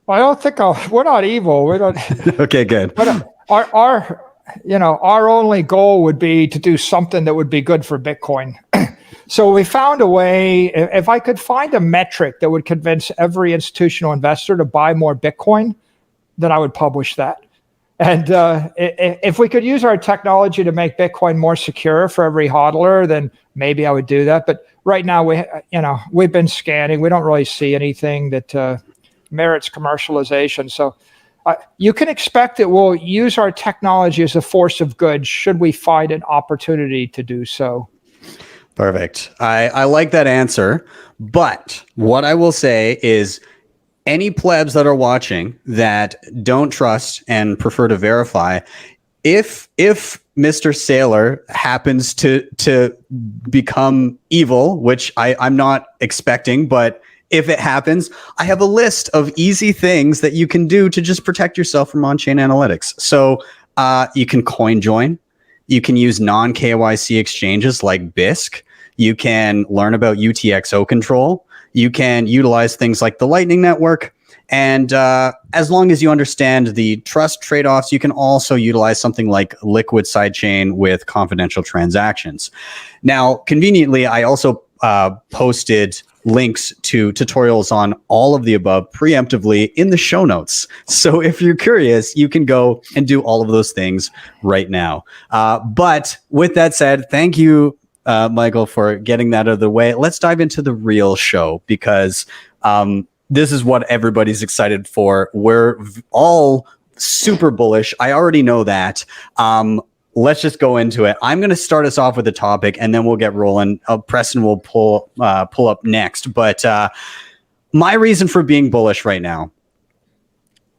I don't think we're not evil. We don't. Okay, good. But our only goal would be to do something that would be good for Bitcoin. So we found a way. If I could find a metric that would convince every institutional investor to buy more Bitcoin, then I would publish that. And if we could use our technology to make Bitcoin more secure for every hodler, then maybe I would do that. But right now, we've been scanning. We don't really see anything that merits commercialization. So you can expect that we'll use our technology as a force of good should we find an opportunity to do so. Perfect. I like that answer. But what I will say is, any plebs that are watching that don't trust and prefer to verify, if Mr. Saylor happens to become evil, which I'm not expecting, but if it happens, I have a list of easy things that you can do to just protect yourself from on-chain analytics. So you can coin join. You can use non-KYC exchanges like BISC. You can learn about UTXO control. You can utilize things like the Lightning Network. And as long as you understand the trust trade-offs, you can also utilize something like Liquid Sidechain with confidential transactions. Now, conveniently, I also posted links to tutorials on all of the above preemptively in the show notes. So if you're curious, you can go and do all of those things right now. But with that said, thank you, Michael, for getting that out of the way. Let's dive into the real show, because this is what everybody's excited for. We're all super bullish. I already know that. Let's just go into it. I'm going to start us off with a topic, and then we'll get rolling. Preston will pull up next. But my reason for being bullish right now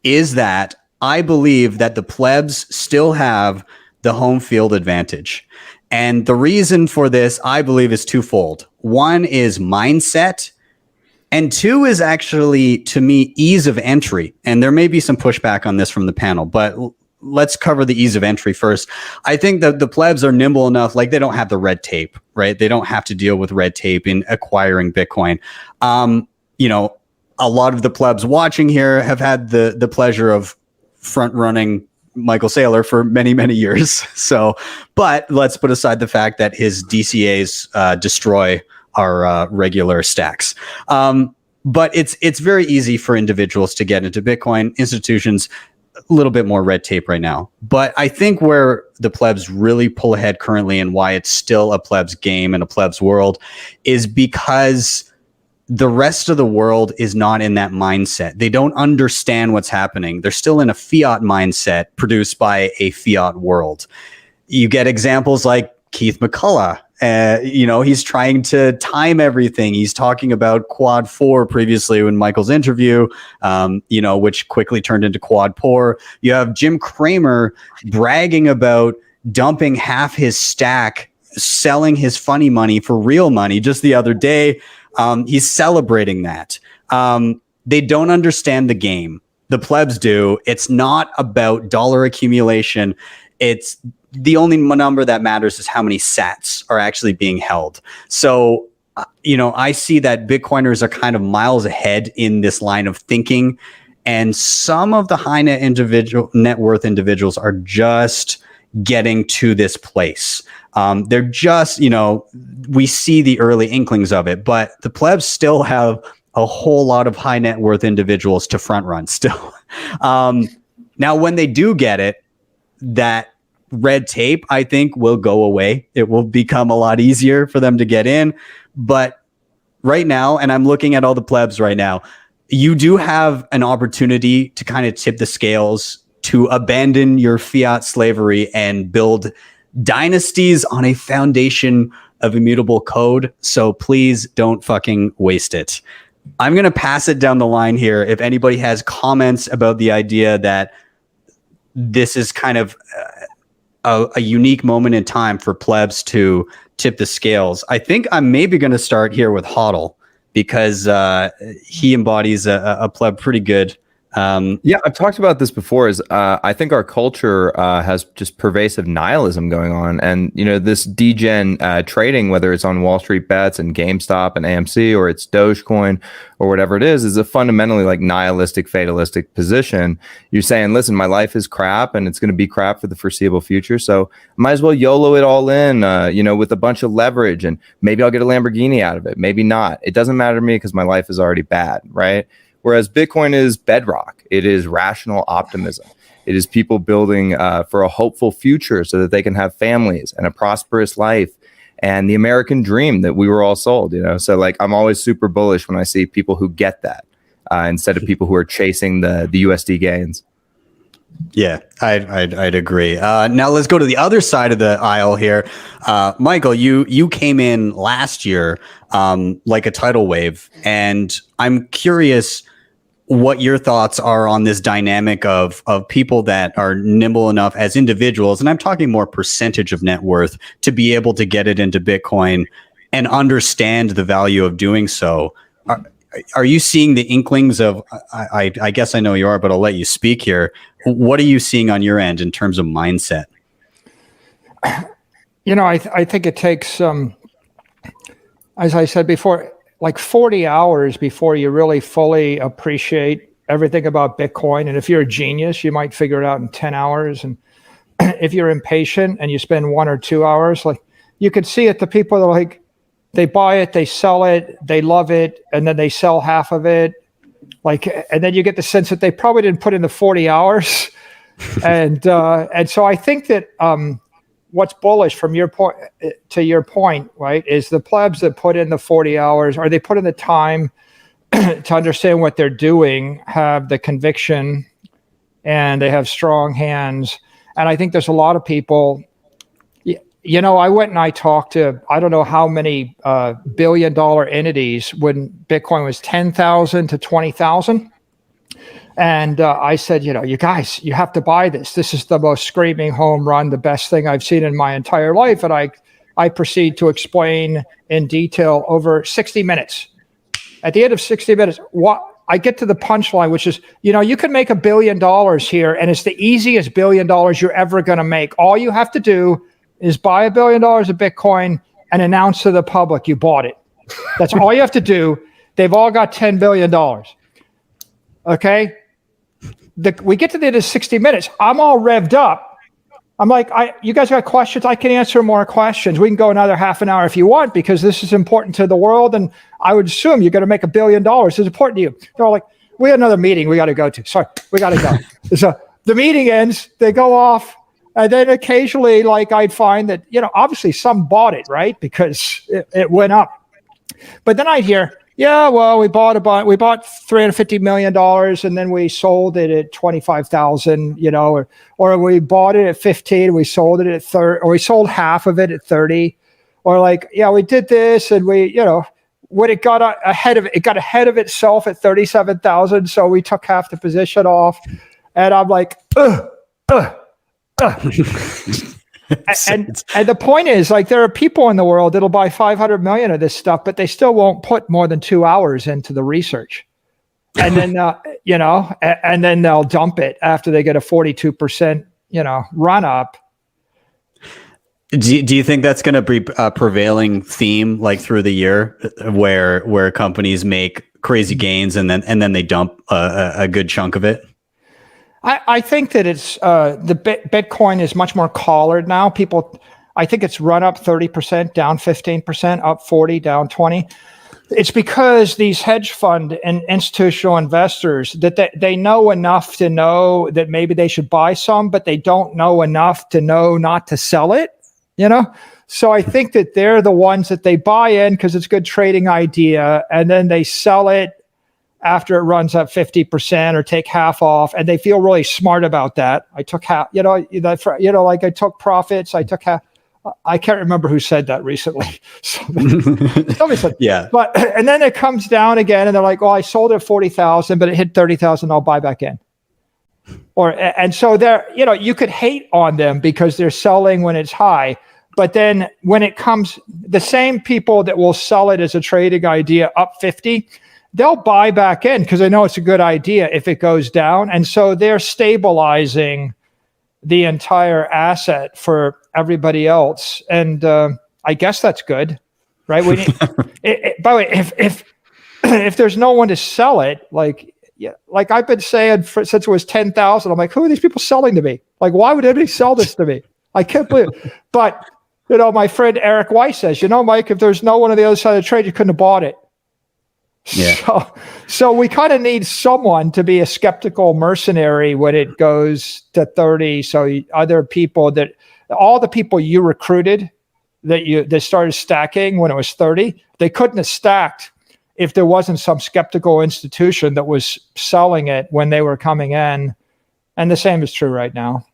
is that I believe that the plebs still have the home field advantage. And the reason for this, I believe, is twofold. One is mindset, and two is actually, to me, ease of entry. And there may be some pushback on this from the panel, but let's cover the ease of entry first. I think that the plebs are nimble enough, like they don't have the red tape, right? They don't have to deal with red tape in acquiring Bitcoin. A lot of the plebs watching here have had the pleasure of front running Michael Saylor for many, many years. So, but let's put aside the fact that his DCAs destroy our regular stacks. But it's very easy for individuals to get into Bitcoin. Institutions, a little bit more red tape right now. But I think where the plebs really pull ahead currently, and why it's still a plebs game and a plebs world, is because the rest of the world is not in that mindset. They don't understand what's happening. They're still in a fiat mindset produced by a fiat world. You get examples like Keith McCullough. He's trying to time everything. He's talking about quad 4 previously in Michael's interview, which quickly turned into quad poor. You have Jim Cramer bragging about dumping half his stack, selling his funny money for real money just the other day. He's celebrating that. They don't understand the game. The plebs do. It's not about dollar accumulation. It's the only number that matters is how many sats are actually being held. So, I see that Bitcoiners are kind of miles ahead in this line of thinking. And some of the high net worth individuals are just getting to this place. They're just, we see the early inklings of it, but the plebs still have a whole lot of high net worth individuals to front run still. Now, when they do get it, that red tape, I think, will go away. It will become a lot easier for them to get in. But right now, and I'm looking at all the plebs right now, you do have an opportunity to kind of tip the scales, to abandon your fiat slavery and build dynasties on a foundation of immutable code. So please don't fucking waste it. I'm going to pass it down the line here. If anybody has comments about the idea that this is kind of a unique moment in time for plebs to tip the scales, I think I'm maybe going to start here with HODL, because he embodies a pleb pretty good Yeah, I've talked about this before. Is I think our culture has just pervasive nihilism going on, and this degen trading, whether it's on Wall Street Bets and GameStop and AMC, or it's Dogecoin or whatever it is a fundamentally like nihilistic, fatalistic position. You're saying, listen, my life is crap, and it's going to be crap for the foreseeable future, so might as well YOLO it all in, with a bunch of leverage, and maybe I'll get a Lamborghini out of it, maybe not. It doesn't matter to me because my life is already bad, right? Whereas Bitcoin is bedrock. It is rational optimism. It is people building for a hopeful future so that they can have families and a prosperous life and the American dream that we were all sold, So like, I'm always super bullish when I see people who get that instead of people who are chasing the USD gains. Yeah, I'd agree. Now let's go to the other side of the aisle here. Michael, you came in last year like a tidal wave, and I'm curious what your thoughts are on this dynamic of people that are nimble enough as individuals, and I'm talking more percentage of net worth, to be able to get it into Bitcoin and understand the value of doing so. Are you seeing the inklings of, I guess I know you are, but I'll let you speak here. What are you seeing on your end in terms of mindset? I think it takes, as I said before, like 40 hours before you really fully appreciate everything about Bitcoin. And if you're a genius, you might figure it out in 10 hours. And if you're impatient and you spend 1 or 2 hours, like you could see it, the people that are like, they buy it, they sell it, they love it, and then they sell half of it. And then you get the sense that they probably didn't put in the 40 hours. And so I think that what's bullish from your point to your point, right, is the plebs that put in the 40 hours, or they put in the time to understand what they're doing, have the conviction, and they have strong hands. And I think there's a lot of people, I went and I talked to, I don't know how many billion-dollar entities when Bitcoin was 10,000 to 20,000. And I said, you guys, you have to buy this. This is the most screaming home run, the best thing I've seen in my entire life. And I proceed to explain in detail over 60 minutes. At the end of 60 minutes, I get to the punchline, which is, you can make $1 billion here, and it's the easiest $1 billion you're ever going to make. All you have to do is buy $1 billion of Bitcoin and announce to the public you bought it. That's all you have to do. They've all got $10 billion. Okay? We get to the end of 60 minutes. I'm all revved up. I'm like, you guys got questions? I can answer more questions. We can go another half an hour if you want, because this is important to the world. And I would assume you're going to make $1 billion. It's important to you. They're all like, we had another meeting we got to go to. Sorry, we got to go. So the meeting ends. They go off. And then occasionally, like, I'd find that, obviously some bought it, right? Because it went up. But then I'd hear, yeah, well, we bought $350 million, and then we sold it at 25,000, or we bought it at 15, we sold it at 30, or we sold half of it at 30, or like, yeah, we did this, and we, when it got ahead of itself at 37,000, so we took half the position off, and I'm like, And the point is, like, there are people in the world that'll buy 500 million of this stuff, but they still won't put more than 2 hours into the research. And then, and then they'll dump it after they get a 42%, run up. Do you think that's going to be a prevailing theme, like through the year, where companies make crazy gains and then they dump a good chunk of it? I think that it's Bitcoin is much more collared now. I think it's run up 30%, down 15%, up 40, down 20. It's because these hedge fund and institutional investors that they know enough to know that maybe they should buy some, but they don't know enough to know not to sell it. So I think that they're the ones that they buy in because it's a good trading idea, and then they sell it after it runs up 50% or take half off, and they feel really smart about that. I took half, like I took profits. I took half. I can't remember who said that recently. Somebody said, yeah. And then it comes down again, and they're like, "Well, I sold it at 40,000, but it hit 30,000. I'll buy back in." And so they're, you could hate on them because they're selling when it's high, but then when it comes, the same people that will sell it as a trading idea up 50. they'll buy back in because they know it's a good idea if it goes down. And so they're stabilizing the entire asset for everybody else. And I guess that's good, right? We need, by the way, if there's no one to sell it, like I've been saying since it was 10,000, I'm like, who are these people selling to me? Like, why would anybody sell this to me? I can't believe it. But, my friend Eric Weiss says, Mike, if there's no one on the other side of the trade, you couldn't have bought it. Yeah. So we kind of need someone to be a skeptical mercenary when it goes to 30. So other people all the people you recruited that started stacking when it was 30, they couldn't have stacked if there wasn't some skeptical institution that was selling it when they were coming in. And the same is true right now.